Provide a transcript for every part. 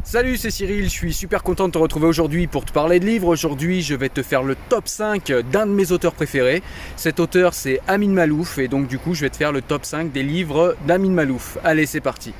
Salut, c'est Cyril, je suis super content de te retrouver aujourd'hui pour te parler de livres. Aujourd'hui, je vais te faire le top 5 d'un de mes auteurs préférés. Cet auteur, c'est Amin Maalouf et donc du coup, je vais te faire le top 5 des livres d'Amin Maalouf. Allez, c'est parti.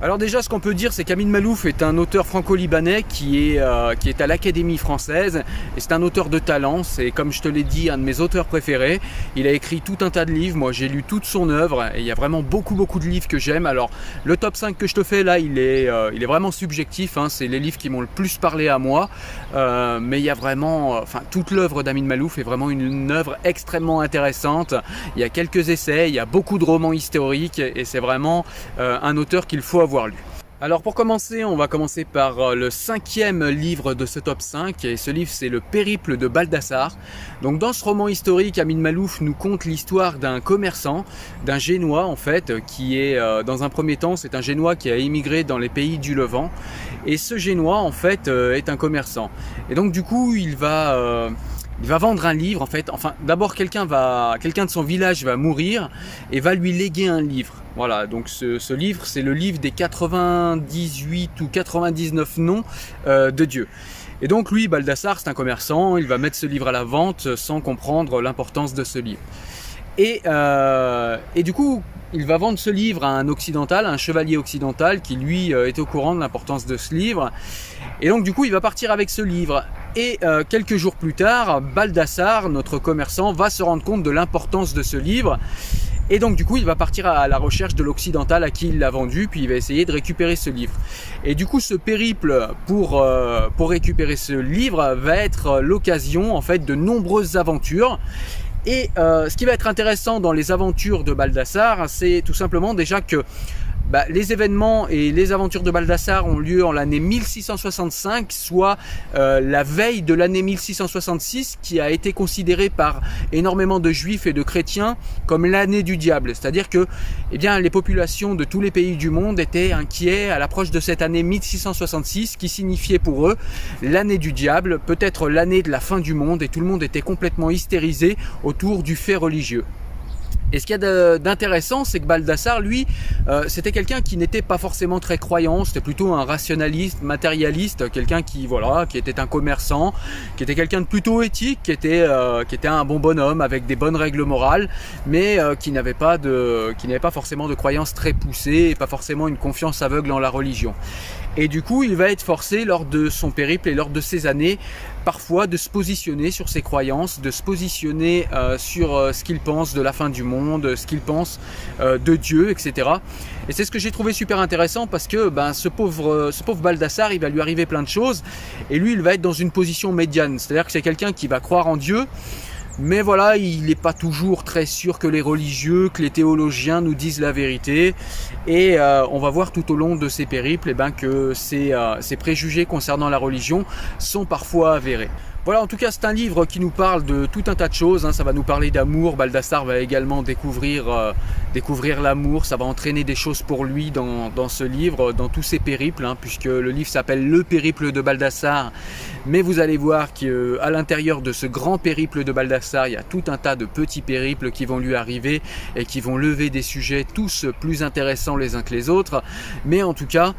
Alors déjà, ce qu'on peut dire, c'est qu'Amin Maalouf est un auteur franco-libanais qui est à l'Académie française. Et c'est un auteur de talent, c'est comme je te l'ai dit, un de mes auteurs préférés. Il a écrit tout un tas de livres, moi j'ai lu toute son œuvre. Et il y a vraiment beaucoup de livres que j'aime. Alors le top 5 que je te fais là, il est vraiment subjectif, hein. C'est les livres qui m'ont le plus parlé à moi. Mais il y a vraiment, toute l'œuvre d'Amin Maalouf est vraiment une œuvre extrêmement intéressante. Il y a quelques essais, il y a beaucoup de romans historiques. Et c'est vraiment un auteur qu'il faut avoir lu. Alors pour commencer, on va commencer par le 5e livre de ce top 5 et ce livre c'est Le Périple de Baldassare. Donc dans ce roman historique, Amin Maalouf nous conte l'histoire d'un commerçant, d'un Génois en fait, qui est dans un premier temps, c'est un Génois qui a émigré dans les pays du Levant et ce Génois en fait est un commerçant. Et donc du coup il va vendre un livre en fait. Enfin, d'abord quelqu'un de son village va mourir et va lui léguer un livre. Voilà, donc ce livre, c'est le livre des 98 ou 99 noms de Dieu. Et donc lui, Baldassare, c'est un commerçant, il va mettre ce livre à la vente sans comprendre l'importance de ce livre. Et du coup, il va vendre ce livre à un occidental, un chevalier occidental qui lui est au courant de l'importance de ce livre. Et donc du coup, il va partir avec ce livre. Et quelques jours plus tard, Baldassare, notre commerçant, va se rendre compte de l'importance de ce livre. Et donc du coup, il va partir à la recherche de l'occidental à qui il l'a vendu, puis il va essayer de récupérer ce livre. Et du coup, ce périple pour récupérer ce livre va être l'occasion en fait de nombreuses aventures. Et ce qui va être intéressant dans les aventures de Baldassare, c'est tout simplement déjà que les événements et les aventures de Baldassare ont lieu en l'année 1665, soit la veille de l'année 1666, qui a été considérée par énormément de juifs et de chrétiens comme l'année du diable. C'est-à-dire que les populations de tous les pays du monde étaient inquiets à l'approche de cette année 1666, qui signifiait pour eux l'année du diable, peut-être l'année de la fin du monde, et tout le monde était complètement hystérisé autour du fait religieux. Et ce qu'il y a d'intéressant, c'est que Baldassare, lui, c'était quelqu'un qui n'était pas forcément très croyant, c'était plutôt un rationaliste, matérialiste, quelqu'un qui était un commerçant, qui était quelqu'un de plutôt éthique, qui était un bon bonhomme avec des bonnes règles morales, mais qui n'avait pas forcément de croyances très poussées et pas forcément une confiance aveugle en la religion. Et du coup, il va être forcé lors de son périple et lors de ses années, parfois de se positionner sur ses croyances, de se positionner sur ce qu'il pense de la fin du monde, ce qu'il pense de Dieu, etc. Et c'est ce que j'ai trouvé super intéressant parce que ce pauvre Baldassare, il va lui arriver plein de choses et lui, il va être dans une position médiane. C'est-à-dire que c'est quelqu'un qui va croire en Dieu, mais voilà, il n'est pas toujours très sûr que les religieux, que les théologiens nous disent la vérité. Et on va voir tout au long de ces périples que ces préjugés concernant la religion sont parfois avérés. Voilà, en tout cas, c'est un livre qui nous parle de tout un tas de choses, hein. Ça va nous parler d'amour. Baldassare va également découvrir l'amour. Ça va entraîner des choses pour lui dans ce livre, dans tous ses périples, hein, puisque le livre s'appelle Le Périple de Baldassare. Mais vous allez voir qu'à l'intérieur de ce grand périple de Baldassare, il y a tout un tas de petits périples qui vont lui arriver et qui vont lever des sujets tous plus intéressants les uns que les autres. Mais en tout cas,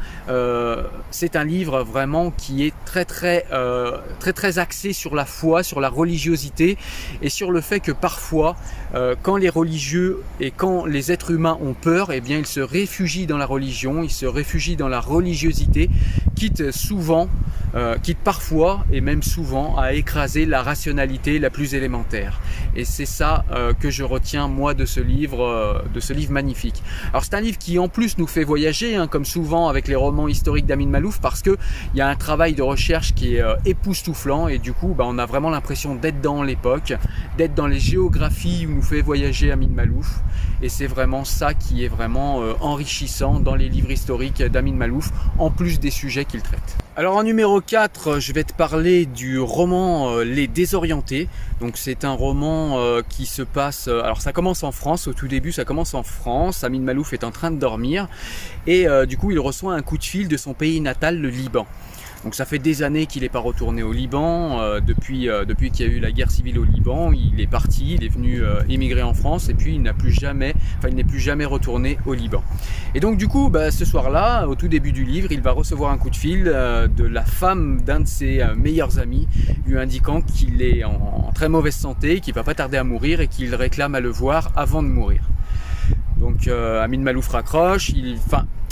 c'est un livre vraiment qui est très axé sur la foi, sur la religiosité et sur le fait que parfois, quand les religieux et quand les êtres humains ont peur, ils se réfugient dans la religion, ils se réfugient dans la religiosité, quitte parfois et même souvent à écraser la rationalité la plus élémentaire. Et c'est ça que je retiens moi de ce livre magnifique. Alors c'est un livre qui en plus nous fait voyager, hein, comme souvent avec les romans historiques d'Amin Maalouf, parce que il y a un travail de recherche qui est époustouflant et du coup on a vraiment l'impression d'être dans l'époque, d'être dans les géographies où nous fait voyager Amin Maalouf. Et c'est vraiment ça qui est vraiment enrichissant dans les livres historiques d'Amin Maalouf, en plus des sujets qu'il traite. Alors en numéro 4, je vais te parler du roman Les Désorientés. Donc c'est un roman qui se passe, alors ça commence en France, au tout début ça commence en France, Amin Maalouf est en train de dormir et du coup il reçoit un coup de fil de son pays natal, le Liban. Donc ça fait des années qu'il n'est pas retourné au Liban, depuis qu'il y a eu la guerre civile au Liban, il est parti, il est venu émigrer en France et puis il n'est plus jamais retourné au Liban. Et donc du coup, ce soir-là, au tout début du livre, il va recevoir un coup de fil de la femme d'un de ses meilleurs amis, lui indiquant qu'il est en très mauvaise santé, qu'il va pas tarder à mourir et qu'il réclame à le voir avant de mourir. Donc Amin Maalouf raccroche,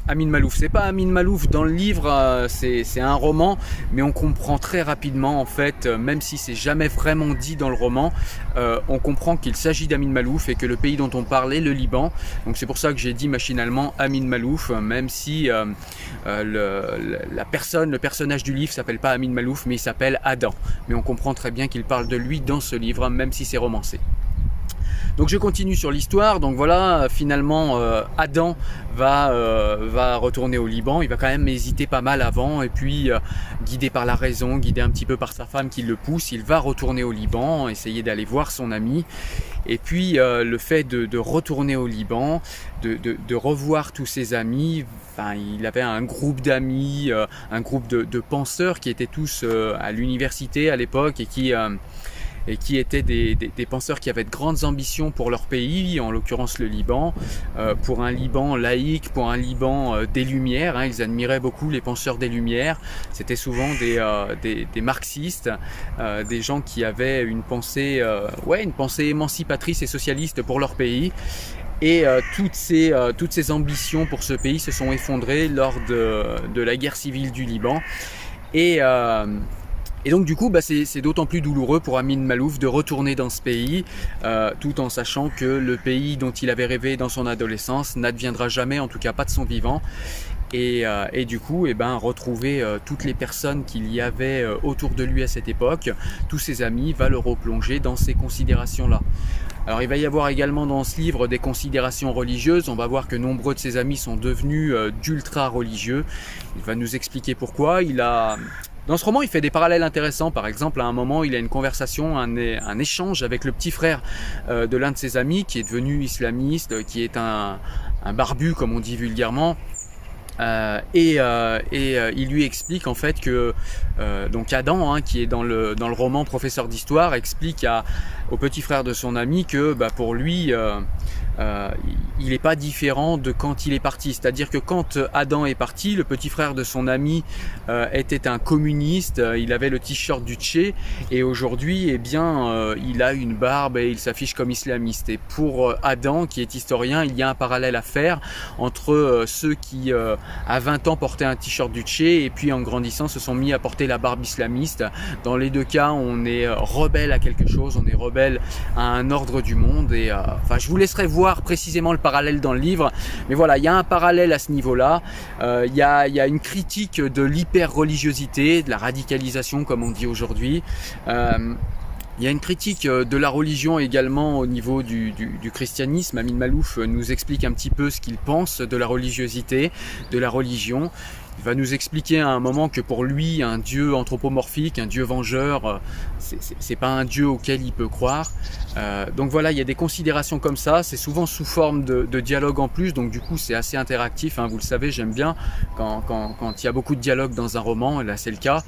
Amin Maalouf, c'est pas Amin Maalouf dans le livre, c'est un roman, mais on comprend très rapidement en fait, même si c'est jamais vraiment dit dans le roman, on comprend qu'il s'agit d'Amin Maalouf et que le pays dont on parle est le Liban. Donc c'est pour ça que j'ai dit machinalement Amin Maalouf, même si le personnage du livre s'appelle pas Amin Maalouf, mais il s'appelle Adam. Mais on comprend très bien qu'il parle de lui dans ce livre, même si c'est romancé. Donc je continue sur l'histoire. Donc voilà, finalement Adam va retourner au Liban. Il va quand même hésiter pas mal avant et puis guidé par la raison, guidé un petit peu par sa femme qui le pousse, il va retourner au Liban, essayer d'aller voir son ami. Et puis le fait de retourner au Liban, de revoir tous ses amis, il avait un groupe d'amis, un groupe de penseurs qui étaient tous à l'université à l'époque et qui étaient des penseurs qui avaient de grandes ambitions pour leur pays, en l'occurrence le Liban, pour un Liban laïque, pour un Liban des Lumières. Ils admiraient beaucoup les penseurs des Lumières. C'était souvent des marxistes, des gens qui avaient une pensée émancipatrice et socialiste pour leur pays. Et toutes ces ambitions pour ce pays se sont effondrées lors de la guerre civile du Liban. Et donc du coup, c'est d'autant plus douloureux pour Amin Maalouf de retourner dans ce pays, tout en sachant que le pays dont il avait rêvé dans son adolescence n'adviendra jamais, en tout cas pas de son vivant. Et du coup, retrouver toutes les personnes qu'il y avait autour de lui à cette époque, tous ses amis, va le replonger dans ces considérations-là. Alors il va y avoir également dans ce livre des considérations religieuses. On va voir que nombreux de ses amis sont devenus d'ultra religieux. Il va nous expliquer pourquoi. Dans ce roman, il fait des parallèles intéressants. Par exemple, à un moment, il a une conversation, un échange avec le petit frère de l'un de ses amis qui est devenu islamiste, qui est un barbu, comme on dit vulgairement. Il lui explique en fait que donc Adam, qui est dans le roman professeur d'histoire, explique au petit frère de son ami que pour lui il n'est pas différent de quand il est parti. C'est-à-dire que quand Adam est parti, le petit frère de son ami était un communiste, il avait le t-shirt du Tché, et aujourd'hui il a une barbe et il s'affiche comme islamiste. Et pour Adam, qui est historien, il y a un parallèle à faire entre ceux qui à 20 ans portaient un t-shirt du Tché et puis en grandissant se sont mis à porter la barbe islamiste. Dans les deux cas, on est rebelle à quelque chose, on est rebelle à un ordre du monde. Et je vous laisserai voir précisément le parallèle dans le livre, mais voilà, il y a un parallèle à ce niveau-là. Il y a une critique de l'hyper-religiosité, de la radicalisation comme on dit aujourd'hui. Il y a une critique de la religion également au niveau du christianisme. Amin Maalouf nous explique un petit peu ce qu'il pense de la religiosité, de la religion. Il va nous expliquer à un moment que pour lui, un dieu anthropomorphique, un dieu vengeur, c'est pas un dieu auquel il peut croire. Donc voilà, il y a des considérations comme ça. C'est souvent sous forme de dialogue en plus, donc du coup c'est assez interactif. Vous le savez, j'aime bien quand il y a beaucoup de dialogue dans un roman, et là c'est le cas.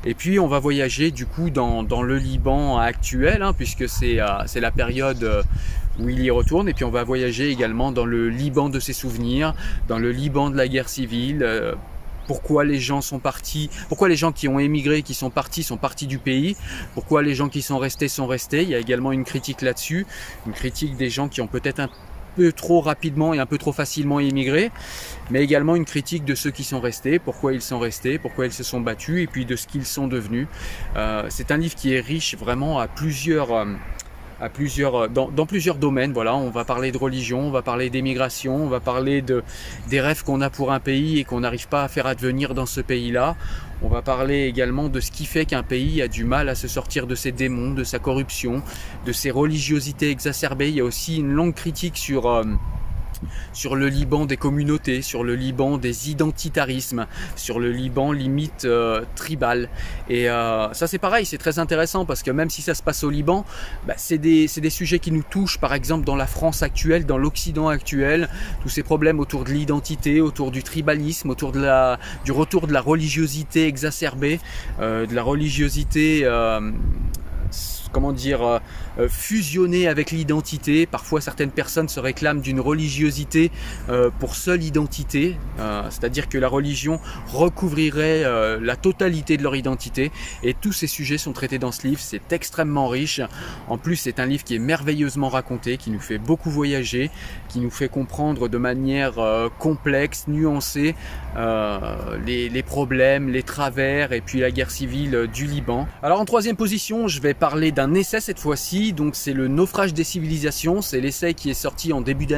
Et puis on va voyager du coup dans le Liban actuel, puisque c'est la période où il y retourne. Et puis on va voyager également dans le Liban de ses souvenirs, dans le Liban de la guerre civile. Pourquoi les gens sont partis, pourquoi les gens qui ont émigré, qui sont partis du pays, pourquoi les gens qui sont restés. Il y a également une critique là-dessus, une critique des gens qui ont peut-être un peu trop rapidement et un peu trop facilement émigré, mais également une critique de ceux qui sont restés, pourquoi ils sont restés, pourquoi ils se sont battus, et puis de ce qu'ils sont devenus. C'est un livre qui est riche vraiment dans plusieurs domaines. Voilà, on va parler de religion, on va parler d'émigration, on va parler des rêves qu'on a pour un pays et qu'on n'arrive pas à faire advenir dans ce pays-là. On va parler également de ce qui fait qu'un pays a du mal à se sortir de ses démons, de sa corruption, de ses religiosités exacerbées. Il y a aussi une longue critique sur sur le Liban des communautés, sur le Liban des identitarismes, sur le Liban limite tribal. Et ça c'est pareil, c'est très intéressant parce que même si ça se passe au Liban, c'est des sujets qui nous touchent, par exemple dans la France actuelle, dans l'Occident actuel, tous ces problèmes autour de l'identité, autour du tribalisme, autour du retour de la religiosité exacerbée, de la religiosité fusionner avec l'identité. Parfois certaines personnes se réclament d'une religiosité pour seule identité, c'est-à-dire que la religion recouvrirait la totalité de leur identité, et tous ces sujets sont traités dans ce livre. C'est extrêmement riche, en plus c'est un livre qui est merveilleusement raconté, qui nous fait beaucoup voyager, qui nous fait comprendre de manière complexe, nuancée les problèmes, les travers et puis la guerre civile du Liban. Alors en troisième position, je vais parler d'un essai cette fois-ci, donc c'est le Naufrage des civilisations. C'est l'essai qui est sorti en début de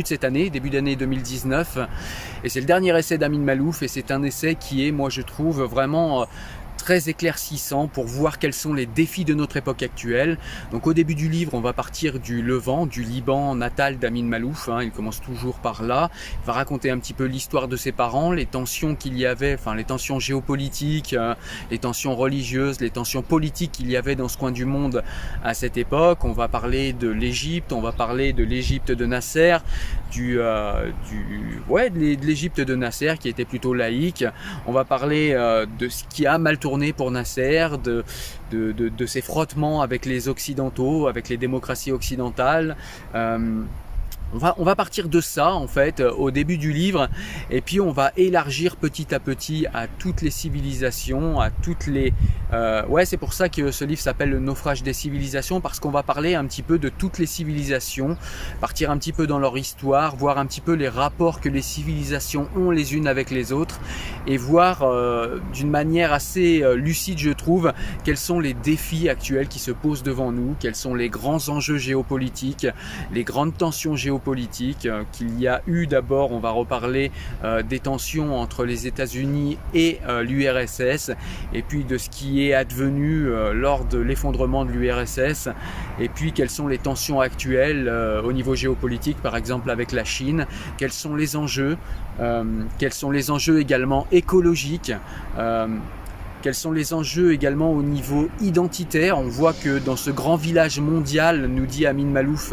cette année, début d'année 2019, et c'est le dernier essai d'Amin Maalouf, et c'est un essai qui est, moi je trouve, vraiment très éclaircissant pour voir quels sont les défis de notre époque actuelle. Donc au début du livre, on va partir du Levant, du Liban natal d'Amin Maalouf, il commence toujours par là. Il va raconter un petit peu l'histoire de ses parents, les tensions qu'il y avait, les tensions géopolitiques, les tensions religieuses, les tensions politiques qu'il y avait dans ce coin du monde à cette époque. On va parler de l'Égypte, on va parler de l'Égypte de Nasser, de l'Égypte de Nasser qui était plutôt laïque. On va parler de ce qui a mal tourné pour Nasser, de ses frottements avec les occidentaux, avec les démocraties occidentales. On va partir de ça en fait au début du livre, et puis on va élargir petit à petit à toutes les civilisations, à toutes les... c'est pour ça que ce livre s'appelle le Naufrage des civilisations, parce qu'on va parler un petit peu de toutes les civilisations, partir un petit peu dans leur histoire, voir un petit peu les rapports que les civilisations ont les unes avec les autres, et voir d'une manière assez lucide, je trouve, quels sont les défis actuels qui se posent devant nous, quels sont les grands enjeux géopolitiques, les grandes tensions géopolitiques qu'il y a eu. D'abord, on va reparler des tensions entre les États-Unis et l'URSS, et puis de ce qui est advenu lors de l'effondrement de l'URSS, et puis quelles sont les tensions actuelles au niveau géopolitique, par exemple avec la Chine, quels sont les enjeux également écologiques, quels sont les enjeux également au niveau identitaire. On voit que dans ce grand village mondial, nous dit Amin Maalouf,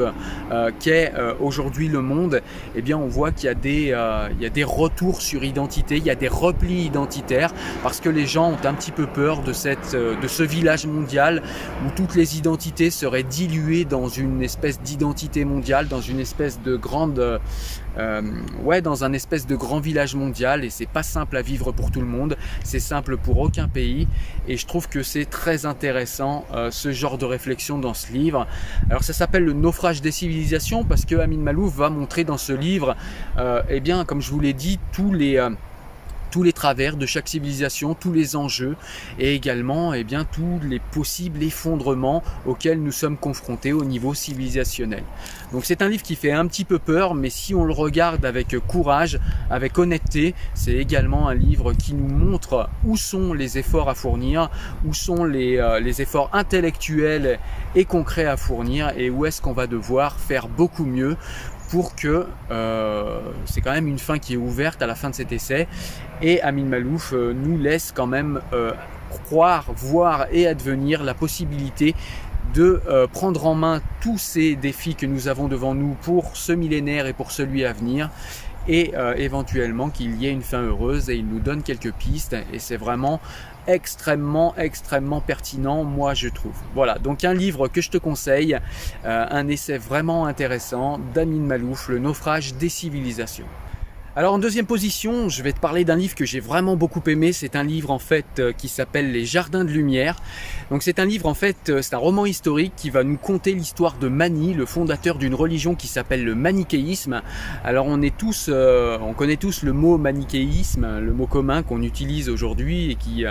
qu'est aujourd'hui le monde, eh bien on voit qu'il y a des retours sur identité, il y a des replis identitaires, parce que les gens ont un petit peu peur de ce village mondial où toutes les identités seraient diluées dans une espèce d'identité mondiale, dans une espèce de grande... dans un espèce de grand village mondial, et c'est pas simple à vivre pour tout le monde, c'est simple pour aucun pays, et je trouve que c'est très intéressant ce genre de réflexion dans ce livre. Alors ça s'appelle le Naufrage des civilisations parce que Amin Maalouf va montrer dans ce livre, comme je vous l'ai dit, tous les travers de chaque civilisation, tous les enjeux, et également tous les possibles effondrements auxquels nous sommes confrontés au niveau civilisationnel. Donc c'est un livre qui fait un petit peu peur, mais si on le regarde avec courage, avec honnêteté, c'est également un livre qui nous montre où sont les efforts à fournir, où sont les efforts intellectuels et concrets à fournir, et où est-ce qu'on va devoir faire beaucoup mieux pour que c'est quand même une fin qui est ouverte à la fin de cet essai, et Amin Maalouf nous laisse quand même croire, voir et advenir la possibilité de prendre en main tous ces défis que nous avons devant nous pour ce millénaire et pour celui à venir, et éventuellement qu'il y ait une fin heureuse, et il nous donne quelques pistes, et c'est vraiment extrêmement pertinent, moi je trouve. Voilà, donc un livre que je te conseille, un essai vraiment intéressant d'Amin Maalouf, le Naufrage des civilisations. Alors en deuxième position, je vais te parler d'un livre que j'ai vraiment beaucoup aimé. C'est un livre en fait qui s'appelle Les Jardins de Lumière. Donc c'est un livre en fait, c'est un roman historique qui va nous conter l'histoire de Mani, le fondateur d'une religion qui s'appelle le manichéisme. Alors on connaît tous le mot manichéisme, le mot commun qu'on utilise aujourd'hui et qui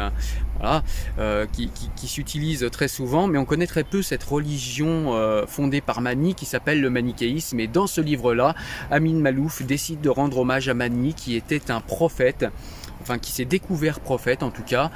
s'utilise très souvent, mais on connaît très peu cette religion fondée par Mani qui s'appelle le manichéisme. Et dans ce livre-là, Amin Maalouf décide de rendre hommage à Mani, qui était un prophète enfin qui s'est découvert prophète en tout cas,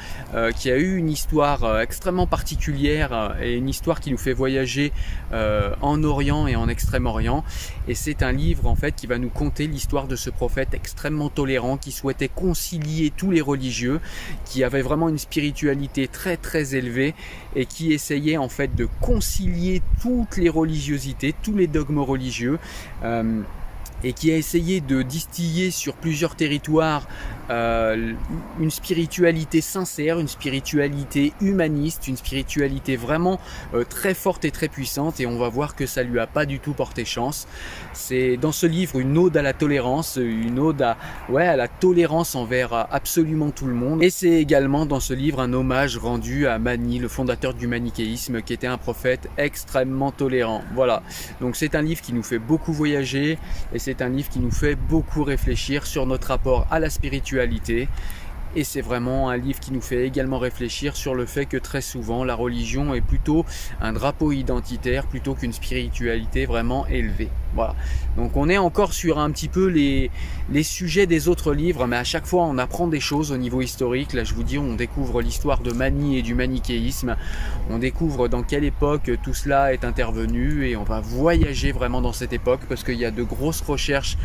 qui a eu une histoire extrêmement particulière et une histoire qui nous fait voyager en Orient et en Extrême-Orient. Et c'est un livre en fait qui va nous conter l'histoire de ce prophète extrêmement tolérant qui souhaitait concilier tous les religieux, qui avait vraiment une spiritualité très très élevée et qui essayait en fait de concilier toutes les religiosités, tous les dogmes religieux. Et qui a essayé de distiller sur plusieurs territoires une spiritualité sincère, une spiritualité humaniste, une spiritualité vraiment très forte et très puissante, et on va voir que ça lui a pas du tout porté chance. C'est dans ce livre une ode à la tolérance, une ode à la tolérance envers absolument tout le monde, et c'est également dans ce livre un hommage rendu à Mani, le fondateur du manichéisme, qui était un prophète extrêmement tolérant. Voilà, donc c'est un livre qui nous fait beaucoup voyager, et c'est un livre qui nous fait beaucoup réfléchir sur notre rapport à la spiritualité, et c'est vraiment un livre qui nous fait également réfléchir sur le fait que très souvent la religion est plutôt un drapeau identitaire plutôt qu'une spiritualité vraiment élevée. Voilà, donc on est encore sur un petit peu les sujets des autres livres, mais à chaque fois on apprend des choses au niveau historique. Là je vous dis, on découvre l'histoire de Mani et du manichéisme, on découvre dans quelle époque tout cela est intervenu, et on va voyager vraiment dans cette époque parce qu'il y a de grosses recherches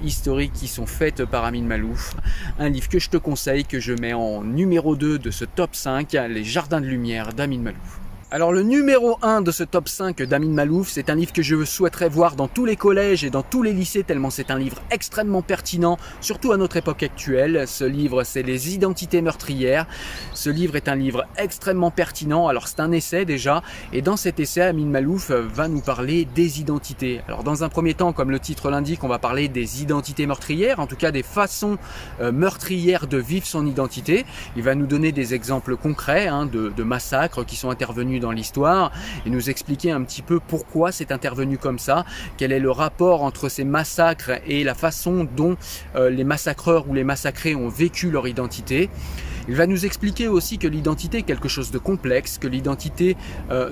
historiques qui sont faites par Amin Maalouf. Un livre que je te conseille, que je mets en numéro 2 de ce top 5, Les Jardins de Lumière d'Amin Maalouf. Alors le numéro 1 de ce top 5 d'Amin Maalouf, c'est un livre que je souhaiterais voir dans tous les collèges et dans tous les lycées, tellement c'est un livre extrêmement pertinent, surtout à notre époque actuelle. Ce livre, c'est Les Identités meurtrières. Ce livre est un livre extrêmement pertinent. Alors c'est un essai déjà, et dans cet essai, Amin Maalouf va nous parler des identités. Alors dans un premier temps, comme le titre l'indique, on va parler des identités meurtrières, en tout cas des façons meurtrières de vivre son identité. Il va nous donner des exemples concrets de massacres qui sont intervenus dans l'histoire et nous expliquer un petit peu pourquoi c'est intervenu comme ça, quel est le rapport entre ces massacres et la façon dont les massacreurs ou les massacrés ont vécu leur identité. Il va nous expliquer aussi que l'identité est quelque chose de complexe, que l'identité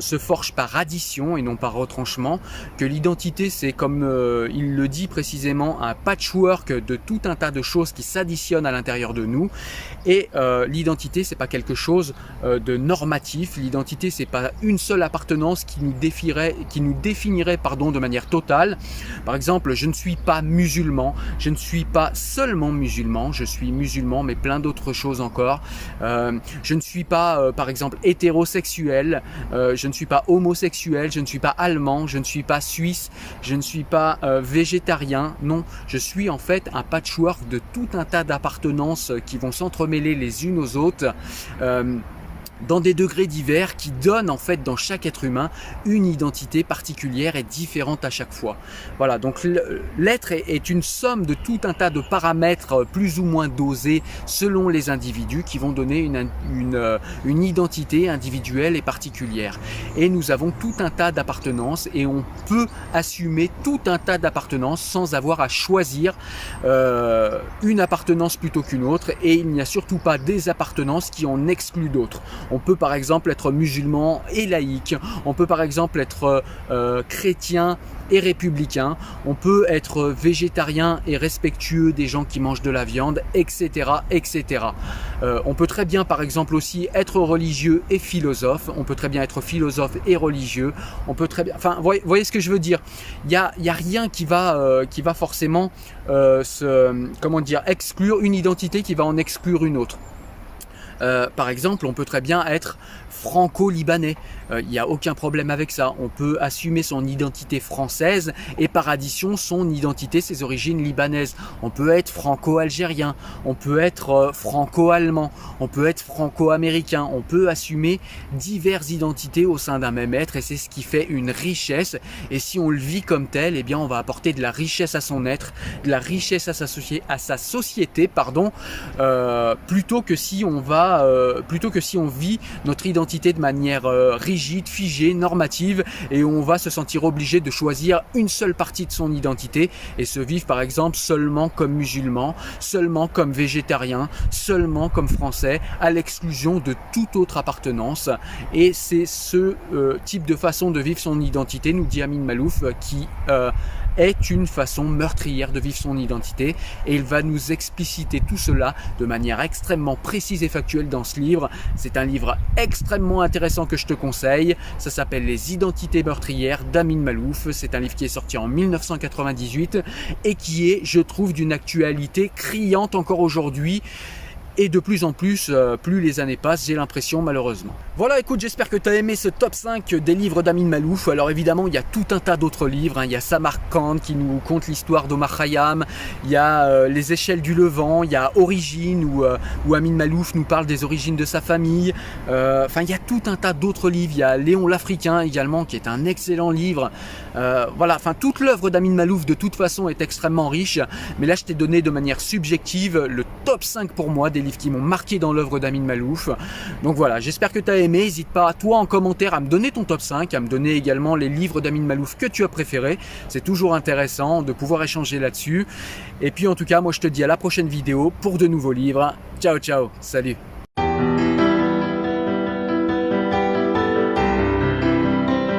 se forge par addition et non par retranchement, que l'identité c'est, comme il le dit précisément, un patchwork de tout un tas de choses qui s'additionnent à l'intérieur de nous, et l'identité c'est pas quelque chose de normatif. L'identité c'est pas une seule appartenance qui nous définirait de manière totale. Par exemple, je ne suis pas musulman, je ne suis pas seulement musulman, je suis musulman mais plein d'autres choses encore. Je ne suis pas par exemple hétérosexuel, je ne suis pas homosexuel, je ne suis pas allemand, je ne suis pas suisse, je ne suis pas végétarien. Non, je suis en fait un patchwork de tout un tas d'appartenances qui vont s'entremêler les unes aux autres, dans des degrés divers, qui donnent en fait dans chaque être humain une identité particulière et différente à chaque fois. Voilà, donc l'être est une somme de tout un tas de paramètres plus ou moins dosés selon les individus, qui vont donner une identité individuelle et particulière. Et nous avons tout un tas d'appartenances, et on peut assumer tout un tas d'appartenances sans avoir à choisir une appartenance plutôt qu'une autre, et il n'y a surtout pas des appartenances qui en excluent d'autres. On peut par exemple être musulman et laïque, on peut par exemple être chrétien et républicain, on peut être végétarien et respectueux des gens qui mangent de la viande, etc. etc. On peut très bien par exemple aussi être religieux et philosophe, on peut très bien être philosophe et religieux, on peut très bien, enfin vous voyez ce que je veux dire, il y a rien qui va forcément exclure une identité qui va en exclure une autre. Par exemple, on peut très bien être franco-libanais, il n'y a aucun problème avec ça. On peut assumer son identité française et par addition son identité, ses origines libanaises. On peut être franco-algérien, on peut être franco-allemand, on peut être franco-américain. On peut assumer diverses identités au sein d'un même être, et c'est ce qui fait une richesse. Et si on le vit comme tel, eh bien on va apporter de la richesse à son être, de la richesse à sa société, plutôt que si on vit notre identité de manière rigide, figée, normative, et on va se sentir obligé de choisir une seule partie de son identité et se vivre par exemple seulement comme musulman, seulement comme végétarien, seulement comme français, à l'exclusion de toute autre appartenance. Et c'est ce type de façon de vivre son identité, nous dit Amin Maalouf, qui est une façon meurtrière de vivre son identité et il va nous expliciter tout cela de manière extrêmement précise et factuelle dans ce livre. C'est un livre extrêmement intéressant que je te conseille. Ça s'appelle Les identités meurtrières d'Amin Maalouf. C'est un livre qui est sorti en 1998 et qui est, je trouve, d'une actualité criante encore aujourd'hui. Et de plus en plus, plus les années passent, j'ai l'impression malheureusement. Voilà, écoute, j'espère que tu as aimé ce top 5 des livres d'Amin Maalouf. Alors évidemment, il y a tout un tas d'autres livres. Il y a Samarcande qui nous conte l'histoire d'Omar Khayyam. Il y a Les échelles du Levant. Il y a Origines où Amin Maalouf nous parle des origines de sa famille. Enfin, il y a tout un tas d'autres livres. Il y a Léon l'Africain également qui est un excellent livre. Voilà, enfin toute l'œuvre d'Amin Maalouf de toute façon est extrêmement riche. Mais là, je t'ai donné de manière subjective le top 5 pour moi des livres qui m'ont marqué dans l'œuvre d'Amin Maalouf. Donc voilà, j'espère que tu as aimé. N'hésite pas, toi en commentaire, à me donner ton top 5, à me donner également les livres d'Amin Maalouf que tu as préférés. C'est toujours intéressant de pouvoir échanger là-dessus. Et puis en tout cas, moi je te dis à la prochaine vidéo pour de nouveaux livres. Ciao, ciao, salut.